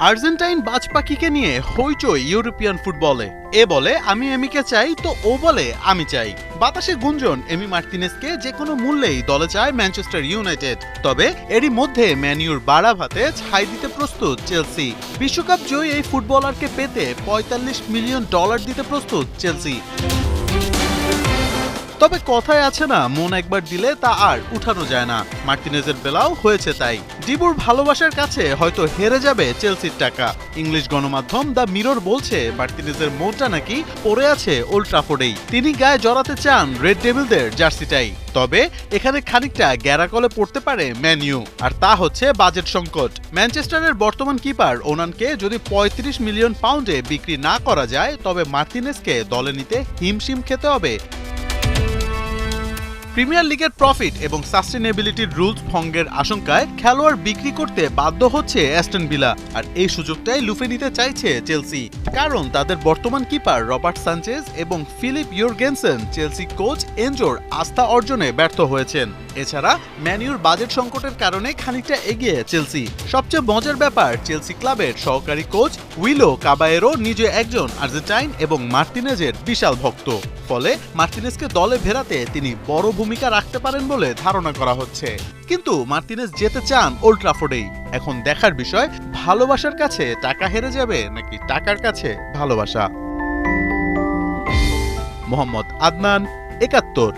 Argentine বাজ পাখিকে নিয়ে হইচই ইউরোপিয়ান ফুটবলে। এ বলে আমি এমিকে চাই, তো ও বলে আমি চাই। বাতাসে গুঞ্জন এমি মার্তিনেজকে যে কোনো মূল্যেই দলে চায় ম্যানচেস্টার ইউনাইটেড। তবে এরই মধ্যে ম্যানিউর বাড়া ভাতে ছাই দিতে প্রস্তুত চেলসি। বিশ্বকাপ জয়ী এই ফুটবলারকে পেতে $45 মিলিয়ন দিতে প্রস্তুত চেলসি। তবে কথায় আছে না, মন একবার দিলে তা আর উঠানো যায় না। মার্তিনেজের বেলাও হয়েছে তাই। ডিবুর ভালোবাসার কাছে হয়তো হেরে যাবে চেলসির টাকা। ইংলিশ গণমাধ্যম দ্য মিরর বলছে মার্তিনেজের মনটা নাকি পড়ে আছে ওল্ড ট্রাফোর্ডেই। তিনি গায়ে জড়াতে চান রেড ডেভিলদের জার্সিটাই। তবে এখানে খানিকটা গ্যারাকলে পড়তে পারে ম্যান ইউ, আর তা হচ্ছে বাজেট সংকট। ম্যানচেস্টারের বর্তমান কিপার ওনানকে যদি $35 মিলিয়ন বিক্রি না করা যায়, তবে মার্তিনেজকে দলে নিতে হিমশিম খেতে হবে। প্রিমিয়ার লিগের প্রফিট এবং সাস্টেনেবিলিটির রুলস ভঙ্গের আশঙ্কায় খেলোয়াড় বিক্রি করতে বাধ্য হচ্ছে অ্যাস্টন ভিলা, আর এই সুযোগটাই লুফে নিতে চাইছে চেলসি। কারণ তাদের বর্তমান কিপার রবার্ট সানচেজ এবং ফিলিপ ইউরগেনসেন চেলসি কোচ এনজোর আস্থা অর্জনে ব্যর্থ হয়েছেন। এছাড়া ম্যানিউর বাজেট সংকটের কারণে খানিকটা এগিয়ে চেলসি। সবচেয়ে মজার ব্যাপার, চেলসি ক্লাবের সহকারী কোচ উইলো কাবায়েরো নিজে একজন আর্জেন্টাইন এবং মার্তিনেজের বিশাল ভক্ত। ফলে মার্তিনেজকে দলে ফেরাতে তিনি বড় ভূমিকা রাখতে পারেন বলে ধারণা করা হচ্ছে। কিন্তু মার্তিনেজ যেতে চান ওল্ড ট্রাফোর্ডেই। এখন দেখার বিষয়, ভালোবাসার কাছে টাকা হেরে যাবে নাকি টাকার কাছে ভালোবাসা। মোহাম্মদ আদনান, ৭১।